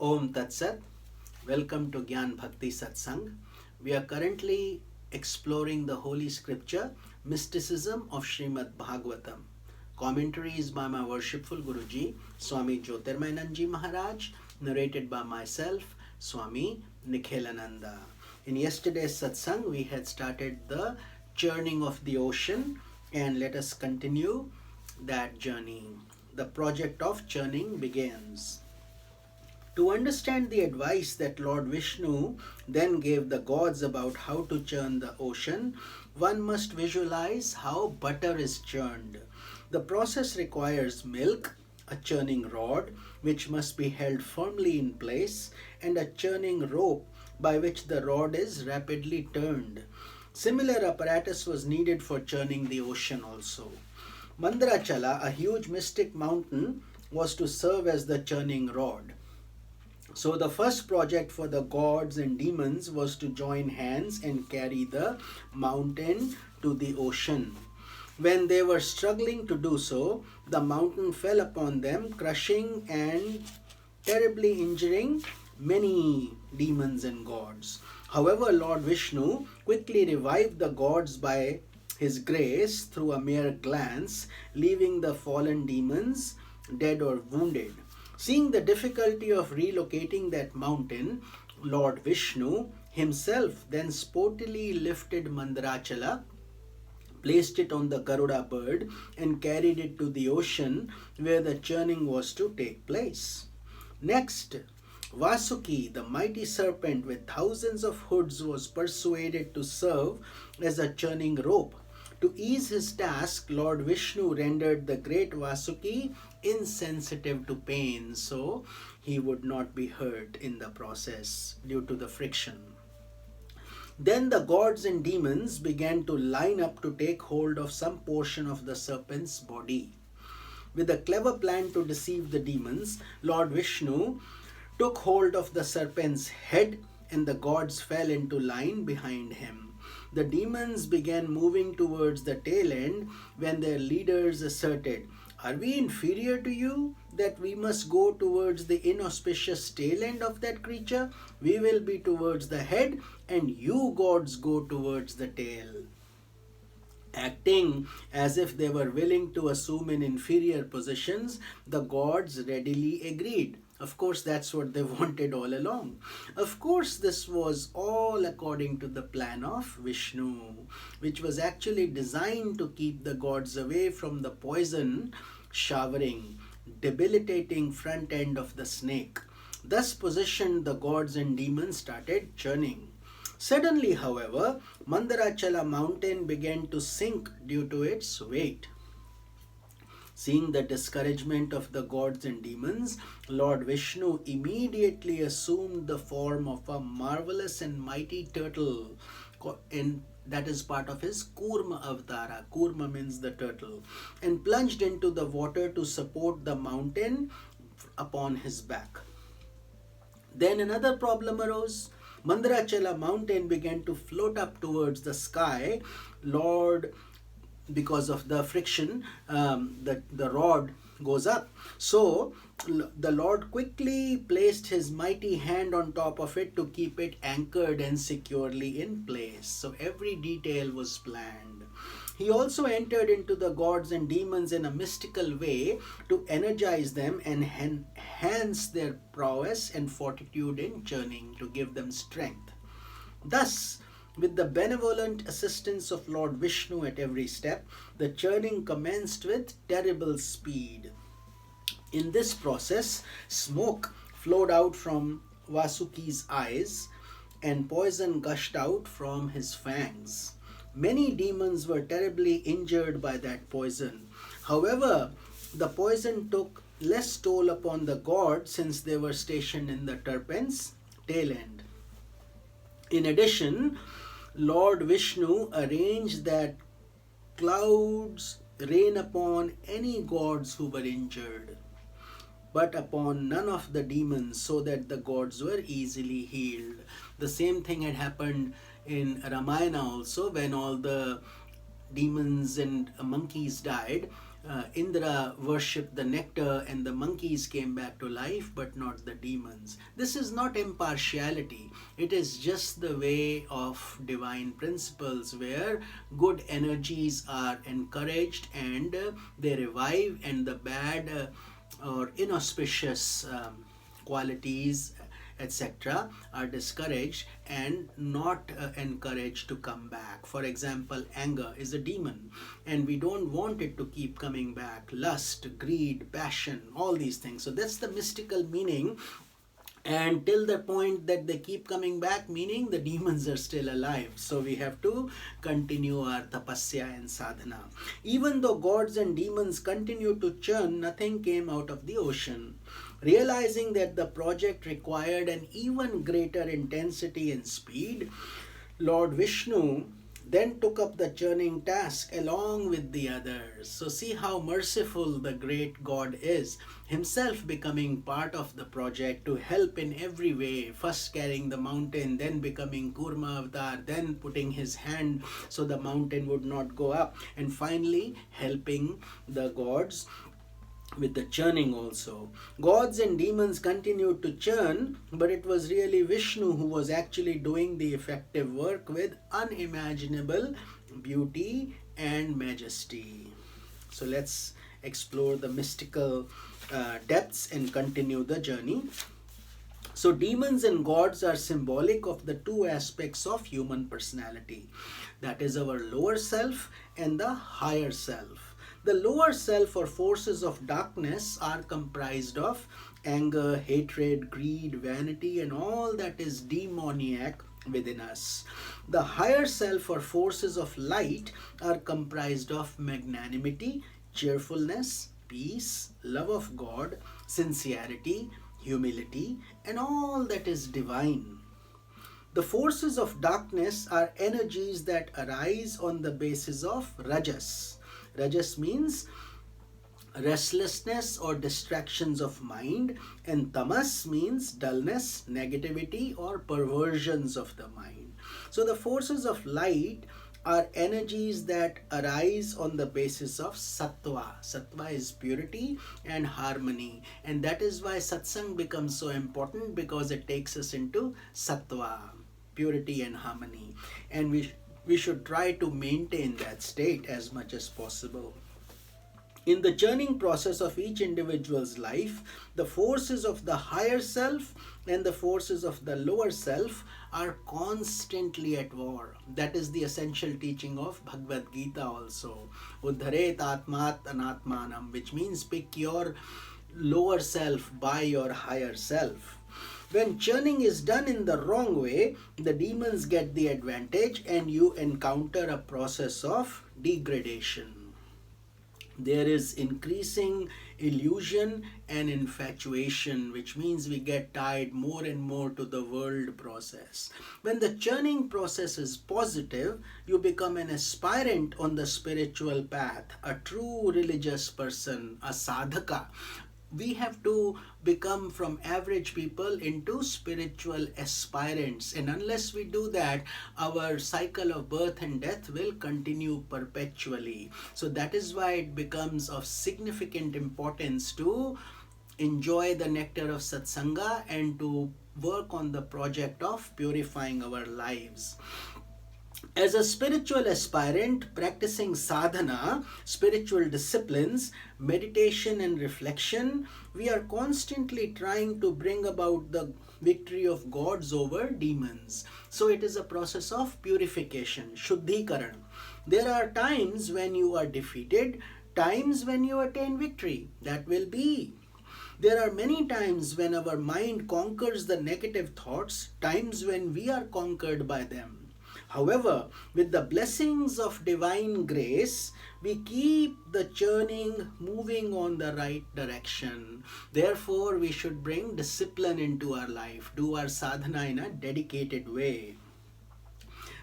Om Tat Sat. Welcome to Gyan Bhakti Satsang. We are currently exploring the Holy Scripture, Mysticism of Srimad Bhagavatam. Commentaries by my worshipful Guruji, Swami Jyotirmayananda Maharaj, narrated by myself, Swami Nikhilananda. In yesterday's satsang, we had started the churning of the ocean, and let us continue that journey. The project of churning begins. To understand the advice that Lord Vishnu then gave the gods about how to churn the ocean, one must visualize how butter is churned. The process requires milk, a churning rod which must be held firmly in place, and a churning rope by which the rod is rapidly turned. Similar apparatus was needed for churning the ocean also. Mandarachala, a huge mystic mountain, was to serve as the churning rod. So the first project for the gods and demons was to join hands and carry the mountain to the ocean. When they were struggling to do so, the mountain fell upon them, crushing and terribly injuring many demons and gods. However, Lord Vishnu quickly revived the gods by his grace through a mere glance, leaving the fallen demons dead or wounded. Seeing the difficulty of relocating that mountain, Lord Vishnu himself then sportively lifted Mandarachala, placed it on the Garuda bird, and carried it to the ocean where the churning was to take place. Next, Vasuki, the mighty serpent with thousands of hoods, was persuaded to serve as a churning rope. To ease his task, Lord Vishnu rendered the great Vasuki insensitive to pain, so he would not be hurt in the process due to the friction. Then the gods and demons began to line up to take hold of some portion of the serpent's body. With a clever plan to deceive the demons, Lord Vishnu took hold of the serpent's head, and the gods fell into line behind him. The demons began moving towards the tail end when their leaders asserted, "Are we inferior to you that we must go towards the inauspicious tail end of that creature? We will be towards the head, and you gods go towards the tail." Acting as if they were willing to assume in inferior positions, the gods readily agreed. Of course, that's what they wanted all along. Of course, this was all according to the plan of Vishnu, which was actually designed to keep the gods away from the poison showering, debilitating front end of the snake. Thus positioned, the gods and demons started churning. Suddenly, however, Mandarachala mountain began to sink due to its weight. Seeing the discouragement of the gods and demons, Lord Vishnu immediately assumed the form of a marvelous and mighty turtle, and that is part of his Kurma avatara. Kurma means the turtle, and plunged into the water to support the mountain upon his back. Then another problem arose. Mandarachala mountain began to float up towards the sky. Because of the friction, the rod goes up. So the Lord quickly placed his mighty hand on top of it to keep it anchored and securely in place. So every detail was planned. He also entered into the gods and demons in a mystical way to energize them and enhance their prowess and fortitude in churning, to give them strength. Thus, with the benevolent assistance of Lord Vishnu at every step, the churning commenced with terrible speed. In this process, smoke flowed out from Vasuki's eyes and poison gushed out from his fangs. Many demons were terribly injured by that poison. However, the poison took less toll upon the gods since they were stationed in the serpent's tail end. In addition, Lord Vishnu arranged that clouds rain upon any gods who were injured, but upon none of the demons, so that the gods were easily healed. The same thing had happened in Ramayana also, when all the demons and monkeys died. Indra worshipped the nectar and the monkeys came back to life, but not the demons. This is not impartiality. It is just the way of divine principles where good energies are encouraged and they revive, and the bad or inauspicious qualities, etc., are discouraged and not encouraged to come back. For example, anger is a demon and we don't want it to keep coming back. Lust, greed, passion, all these things. So that's the mystical meaning. And till the point that they keep coming back, meaning the demons are still alive. So we have to continue our tapasya and sadhana. Even though gods and demons continue to churn, nothing came out of the ocean. Realizing that the project required an even greater intensity and speed, Lord Vishnu then took up the churning task along with the others. So see how merciful the great God is, himself becoming part of the project to help in every way, first carrying the mountain, then becoming Kurma avatar, then putting his hand so the mountain would not go up, and finally helping the gods with the churning also. Gods and demons continued to churn, but it was really Vishnu who was actually doing the effective work with unimaginable beauty and majesty. So let's explore the mystical depths and continue the journey. So demons and gods are symbolic of the two aspects of human personality, that is our lower self and the higher self. The lower self or forces of darkness are comprised of anger, hatred, greed, vanity, and all that is demoniac within us. The higher self or forces of light are comprised of magnanimity, cheerfulness, peace, love of God, sincerity, humility, and all that is divine. The forces of darkness are energies that arise on the basis of rajas. Rajas means restlessness or distractions of mind, and tamas means dullness, negativity, or perversions of the mind. So the forces of light are energies that arise on the basis of sattva. Sattva is purity and harmony, and that is why satsang becomes so important, because it takes us into sattva, purity and harmony, and we should try to maintain that state as much as possible. In the churning process of each individual's life, the forces of the higher self and the forces of the lower self are constantly at war. That is the essential teaching of Bhagavad Gita also. Uddharet atmat anatmanam, which means pick your lower self by your higher self. When churning is done in the wrong way, the demons get the advantage and you encounter a process of degradation. There is increasing illusion and infatuation, which means we get tied more and more to the world process. When the churning process is positive, you become an aspirant on the spiritual path, a true religious person, a sadhaka. We have to become from average people into spiritual aspirants, and unless we do that, our cycle of birth and death will continue perpetually. So that is why it becomes of significant importance to enjoy the nectar of satsanga and to work on the project of purifying our lives. As a spiritual aspirant practicing sadhana, spiritual disciplines, meditation and reflection, we are constantly trying to bring about the victory of gods over demons. So it is a process of purification, shuddhikaran. There are times when you are defeated, times when you attain victory. That will be. There are many times when our mind conquers the negative thoughts, times when we are conquered by them. However, with the blessings of divine grace, we keep the churning moving on the right direction. Therefore, we should bring discipline into our life, do our sadhana in a dedicated way.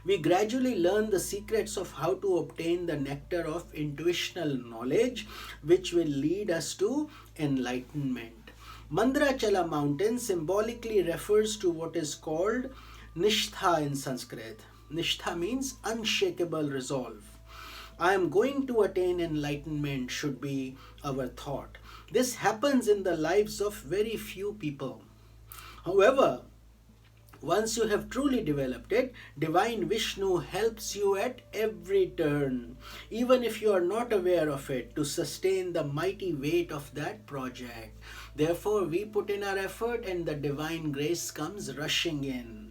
We gradually learn the secrets of how to obtain the nectar of intuitional knowledge, which will lead us to enlightenment. Mandrachala mountain symbolically refers to what is called Nishtha in Sanskrit. Nishtha means unshakable resolve. I am going to attain enlightenment should be our thought. This happens in the lives of very few people. However, once you have truly developed it, Divine Vishnu helps you at every turn, even if you are not aware of it, to sustain the mighty weight of that project. Therefore, we put in our effort and the divine grace comes rushing in.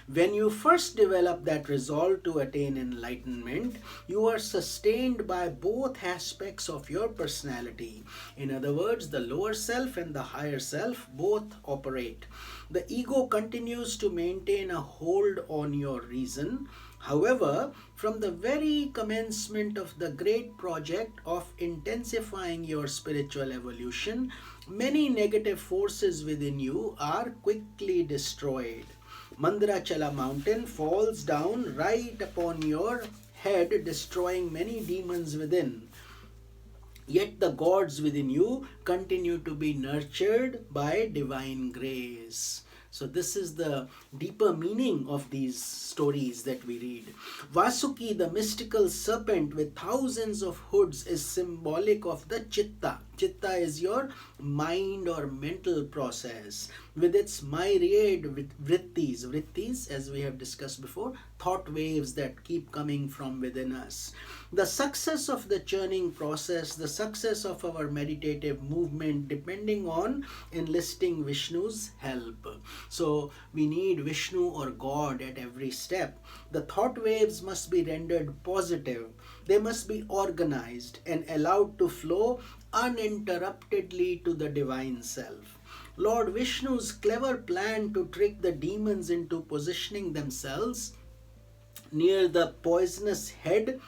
When you first develop that resolve to attain enlightenment, you are sustained by both aspects of your personality. In other words, the lower self and the higher self both operate. The ego continues to maintain a hold on your reason. However, from the very commencement of the great project of intensifying your spiritual evolution, many negative forces within you are quickly destroyed. Mandrachala mountain falls down right upon your head, destroying many demons within. Yet the gods within you continue to be nurtured by divine grace. So this is the deeper meaning of these stories that we read. Vasuki, the mystical serpent with thousands of hoods, is symbolic of the chitta. Chitta is your mind or mental process with its myriad vrittis. Vrittis, as we have discussed before, thought waves that keep coming from within us. The success of the churning process, the success of our meditative movement, depending on enlisting Vishnu's help. So we need Vishnu or God at every step. The thought waves must be rendered positive. They must be organized and allowed to flow uninterruptedly to the divine self. Lord Vishnu's clever plan to trick the demons into positioning themselves near the poisonous head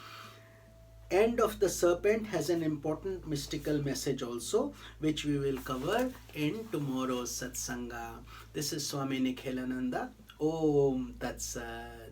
end of the serpent has an important mystical message also, which we will cover in tomorrow's satsanga. This is Swami Nikhilananda. Om Tat Sat.